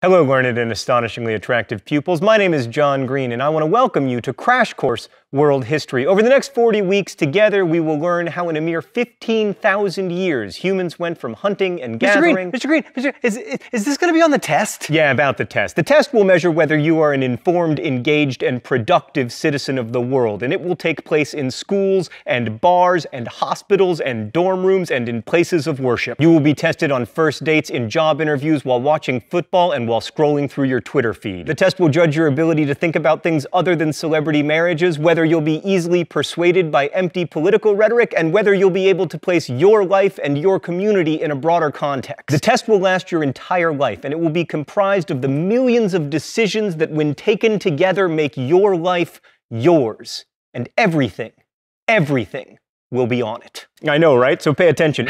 Hello, learned and astonishingly attractive pupils. My name is John Green, and I want to welcome you to Crash Course World History. Over the next 40 weeks, together, we will learn how in a mere 15,000 years, humans went from hunting and gathering... Mr. Green, is this going to be on the test? Yeah, about the test. The test will measure whether you are an informed, engaged, and productive citizen of the world, and it will take place in schools and bars and hospitals and dorm rooms and in places of worship. You will be tested on first dates, in job interviews, while watching football, and while scrolling through your Twitter feed. The test will judge your ability to think about things other than celebrity marriages, whether you'll be easily persuaded by empty political rhetoric, and whether you'll be able to place your life and your community in a broader context. The test will last your entire life, and it will be comprised of the millions of decisions that, when taken together, make your life yours. And everything will be on it. I know, right? So pay attention.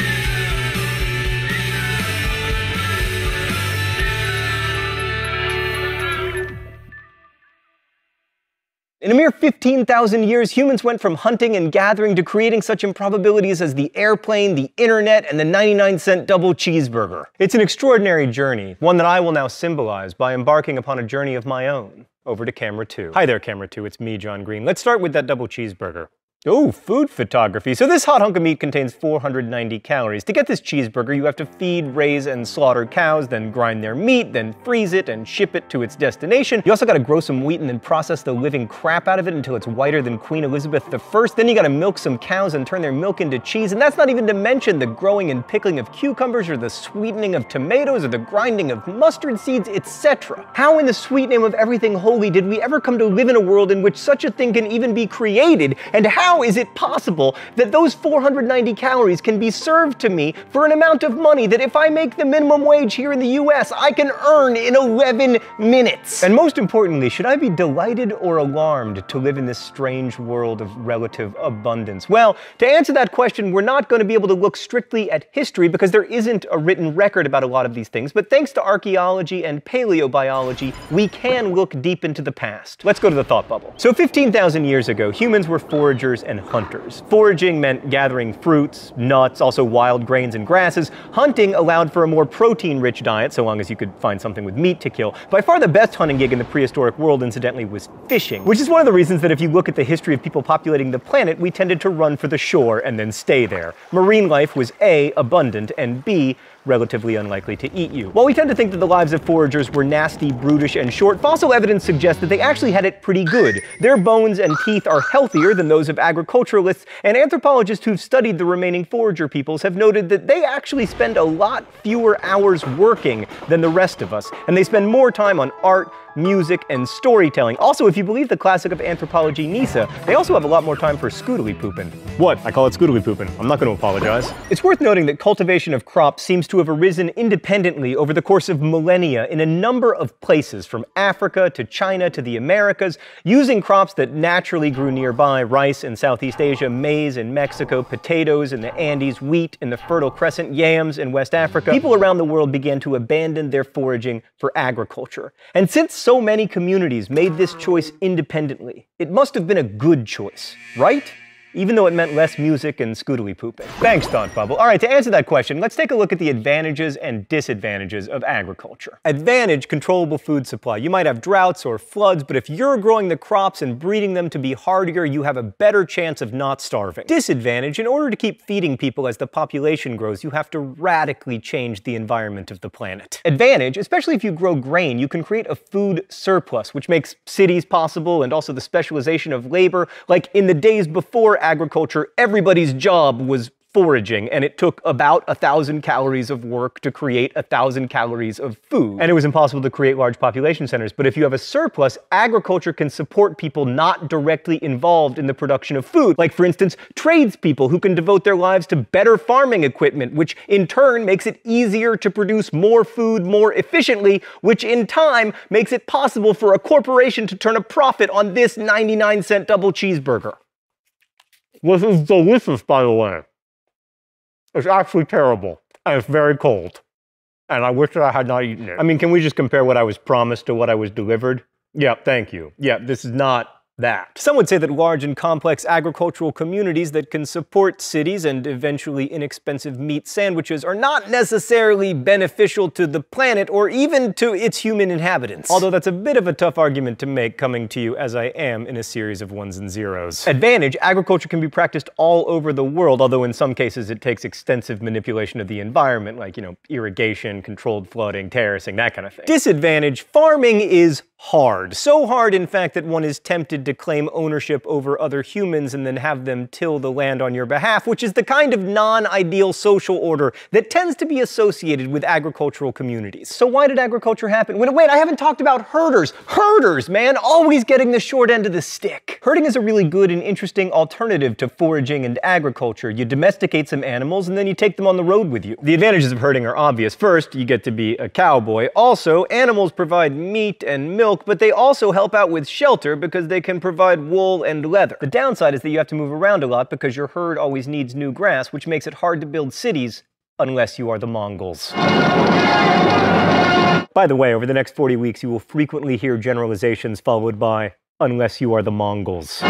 In a mere 15,000 years, humans went from hunting and gathering to creating such improbabilities as the airplane, the internet, and the 99-cent double cheeseburger. It's an extraordinary journey, one that I will now symbolize by embarking upon a journey of my own. Over to camera 2. Hi there, camera 2, it's me, John Green. Let's start with that double cheeseburger. Oh, food photography. So this hot hunk of meat contains 490 calories. To get this cheeseburger, you have to feed, raise, and slaughter cows, then grind their meat, then freeze it and ship it to its destination. You also gotta grow some wheat and then process the living crap out of it until it's whiter than Queen Elizabeth I. Then you gotta milk some cows and turn their milk into cheese, and that's not even to mention the growing and pickling of cucumbers, or the sweetening of tomatoes, or the grinding of mustard seeds, etc. How in the sweet name of everything holy did we ever come to live in a world in which such a thing can even be created? And how is it possible that those 490 calories can be served to me for an amount of money that, if I make the minimum wage here in the US, I can earn in 11 minutes? And most importantly, should I be delighted or alarmed to live in this strange world of relative abundance? Well, to answer that question, we're not going to be able to look strictly at history because there isn't a written record about a lot of these things, but thanks to archaeology and paleobiology, we can look deep into the past. Let's go to the thought bubble. So 15,000 years ago, humans were foragers and hunters. Foraging meant gathering fruits, nuts, also wild grains and grasses. Hunting allowed for a more protein-rich diet, so long as you could find something with meat to kill. By far the best hunting gig in the prehistoric world, incidentally, was fishing, which is one of the reasons that if you look at the history of people populating the planet, we tended to run for the shore and then stay there. Marine life was A, abundant, and B, relatively unlikely to eat you. While we tend to think that the lives of foragers were nasty, brutish, and short, fossil evidence suggests that they actually had it pretty good. Their bones and teeth are healthier than those of agriculturalists, and anthropologists who've studied the remaining forager peoples have noted that they actually spend a lot fewer hours working than the rest of us, and they spend more time on art, music, and storytelling. Also, if you believe the classic of anthropology, Nisa, they also have a lot more time for scoodly pooping. What? I call it scoodly pooping. I'm not going to apologize. It's worth noting that cultivation of crops seems to have arisen independently over the course of millennia in a number of places, from Africa to China to the Americas, using crops that naturally grew nearby: rice in Southeast Asia, maize in Mexico, potatoes in the Andes, wheat in the Fertile Crescent, yams in West Africa. People around the world began to abandon their foraging for agriculture. And since so many communities made this choice independently, it must have been a good choice, right? Even though it meant less music and scoodly pooping. Thanks, Thought Bubble. All right, to answer that question, let's take a look at the advantages and disadvantages of agriculture. Advantage: controllable food supply. You might have droughts or floods, but if you're growing the crops and breeding them to be hardier, you have a better chance of not starving. Disadvantage: in order to keep feeding people as the population grows, you have to radically change the environment of the planet. Advantage: especially if you grow grain, you can create a food surplus, which makes cities possible, and also the specialization of labor. Like in the days before agriculture, everybody's job was foraging, and it took about 1,000 calories of work to create 1,000 calories of food. And it was impossible to create large population centers. But if you have a surplus, agriculture can support people not directly involved in the production of food. Like, for instance, tradespeople who can devote their lives to better farming equipment, which in turn makes it easier to produce more food more efficiently, which in time makes it possible for a corporation to turn a profit on this 99-cent double cheeseburger. This is delicious, by the way. It's actually terrible, and it's very cold. And I wish that I had not eaten it. I mean, can we just compare what I was promised to what I was delivered? Yeah, thank you. Yeah, this is not that. Some would say that large and complex agricultural communities that can support cities and eventually inexpensive meat sandwiches are not necessarily beneficial to the planet or even to its human inhabitants. Although that's a bit of a tough argument to make coming to you as I am in a series of ones and zeros. Advantage, agriculture can be practiced all over the world, although in some cases it takes extensive manipulation of the environment, like, irrigation, controlled flooding, terracing, that kind of thing. Disadvantage, farming is hard. So hard, in fact, that one is tempted to claim ownership over other humans and then have them till the land on your behalf, which is the kind of non-ideal social order that tends to be associated with agricultural communities. So why did agriculture happen? Wait, I haven't talked about herders. Herders, man, always getting the short end of the stick. Herding is a really good and interesting alternative to foraging and agriculture. You domesticate some animals and then you take them on the road with you. The advantages of herding are obvious. First, you get to be a cowboy. Also, animals provide meat and milk, but they also help out with shelter because they can provide wool and leather. The downside is that you have to move around a lot because your herd always needs new grass, which makes it hard to build cities unless you are the Mongols. By the way, over the next 40 weeks, you will frequently hear generalizations followed by, unless you are the Mongols.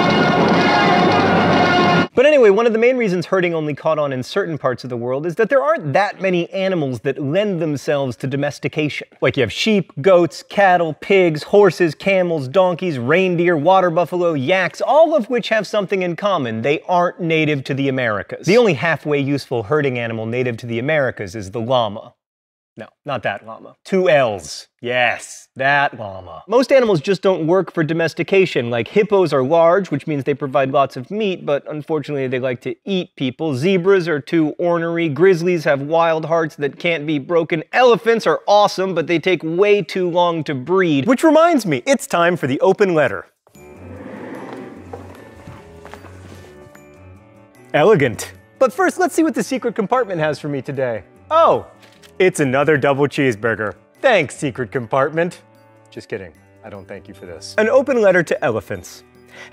But anyway, one of the main reasons herding only caught on in certain parts of the world is that there aren't that many animals that lend themselves to domestication. Like you have sheep, goats, cattle, pigs, horses, camels, donkeys, reindeer, water buffalo, yaks, all of which have something in common. They aren't native to the Americas. The only halfway useful herding animal native to the Americas is the llama. No, not that llama. 2 L's. Yes, that llama. Most animals just don't work for domestication. Like hippos are large, which means they provide lots of meat, but unfortunately they like to eat people. Zebras are too ornery. Grizzlies have wild hearts that can't be broken. Elephants are awesome, but they take way too long to breed. Which reminds me, it's time for the open letter. Elegant. But first, let's see what the secret compartment has for me today. Oh! It's another double cheeseburger. Thanks, secret compartment. Just kidding. I don't thank you for this. An open letter to elephants.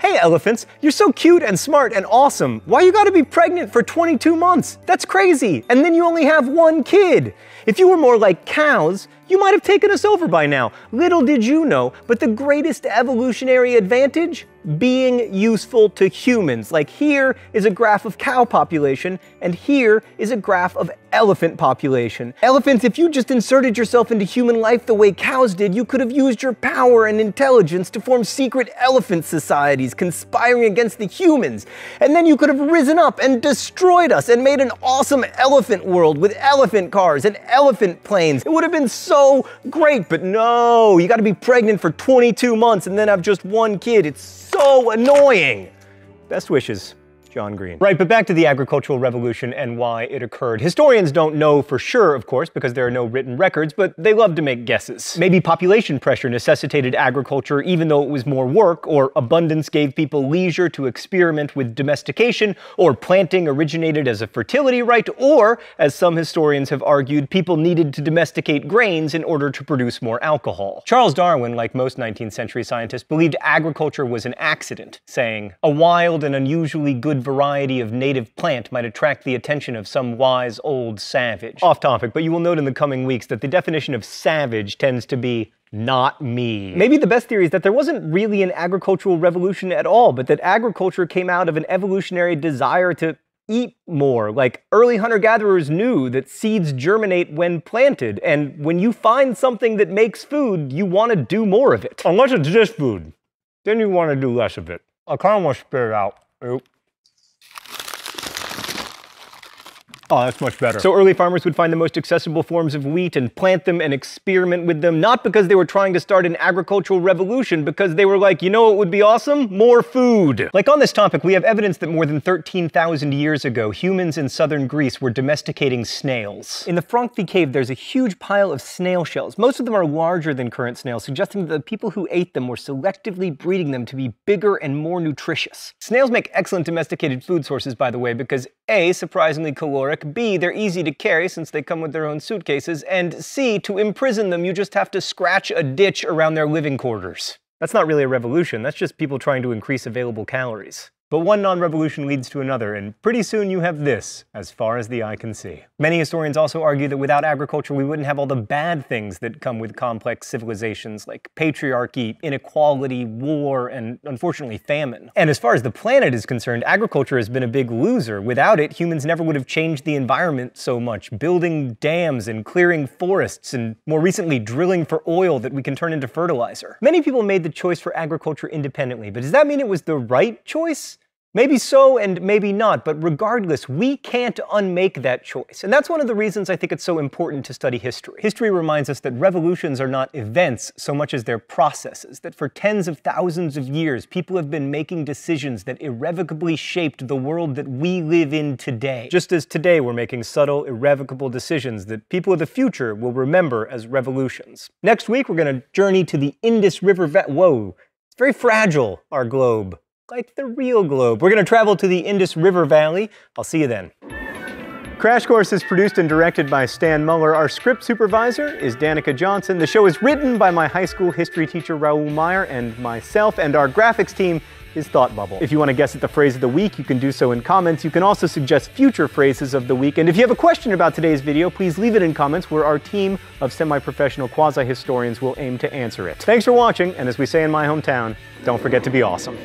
Hey elephants, you're so cute and smart and awesome. Why you gotta be pregnant for 22 months? That's crazy. And then you only have 1 kid. If you were more like cows, you might have taken us over by now. Little did you know, but the greatest evolutionary advantage? Being useful to humans. Like here is a graph of cow population, and here is a graph of elephant population. Elephants, if you just inserted yourself into human life the way cows did, you could have used your power and intelligence to form secret elephant societies conspiring against the humans. And then you could have risen up and destroyed us and made an awesome elephant world with elephant cars and elephant planes. It would have been so great, but no, you gotta be pregnant for 22 months and then have just 1 kid. It's so annoying. Best wishes, John Green. Right, but back to the agricultural revolution and why it occurred. Historians don't know for sure, of course, because there are no written records, but they love to make guesses. Maybe population pressure necessitated agriculture even though it was more work, or abundance gave people leisure to experiment with domestication, or planting originated as a fertility right, or, as some historians have argued, people needed to domesticate grains in order to produce more alcohol. Charles Darwin, like most 19th century scientists, believed agriculture was an accident, saying, "A wild and unusually good variety of native plant might attract the attention of some wise old savage." Off topic, but you will note in the coming weeks that the definition of savage tends to be not me. Maybe the best theory is that there wasn't really an agricultural revolution at all, but that agriculture came out of an evolutionary desire to eat more. Like early hunter-gatherers knew that seeds germinate when planted, and when you find something that makes food, you want to do more of it. Unless it's just food, then you want to do less of it. I kind of want to spit it out. Oop. Oh, that's much better. So early farmers would find the most accessible forms of wheat and plant them and experiment with them, not because they were trying to start an agricultural revolution, because they were like, you know what would be awesome? More food. Like on this topic, we have evidence that more than 13,000 years ago, humans in southern Greece were domesticating snails. In the Frankfurt cave, there's a huge pile of snail shells. Most of them are larger than current snails, suggesting that the people who ate them were selectively breeding them to be bigger and more nutritious. Snails make excellent domesticated food sources, by the way, because A, surprisingly caloric, B, they're easy to carry since they come with their own suitcases, and C, to imprison them you just have to scratch a ditch around their living quarters. That's not really a revolution, that's just people trying to increase available calories. But one non-revolution leads to another, and pretty soon you have this, as far as the eye can see. Many historians also argue that without agriculture we wouldn't have all the bad things that come with complex civilizations, like patriarchy, inequality, war, and unfortunately famine. And as far as the planet is concerned, agriculture has been a big loser. Without it, humans never would have changed the environment so much, building dams and clearing forests, and more recently drilling for oil that we can turn into fertilizer. Many people made the choice for agriculture independently, but does that mean it was the right choice? Maybe so and maybe not, but regardless, we can't unmake that choice. And that's one of the reasons I think it's so important to study history. History reminds us that revolutions are not events so much as they're processes, that for tens of thousands of years, people have been making decisions that irrevocably shaped the world that we live in today. Just as today we're making subtle, irrevocable decisions that people of the future will remember as revolutions. Next week, we're going to journey to the Indus River Valley. Whoa, it's very fragile, our globe. Like the real globe. We're going to travel to the Indus River Valley. I'll see you then. Crash Course is produced and directed by Stan Muller. Our script supervisor is Danica Johnson. The show is written by my high school history teacher Raoul Meyer and myself, and our graphics team is Thought Bubble. If you want to guess at the phrase of the week, you can do so in comments. You can also suggest future phrases of the week. And if you have a question about today's video, please leave it in comments where our team of semi-professional quasi-historians will aim to answer it. Thanks for watching, and as we say in my hometown, don't forget to be awesome.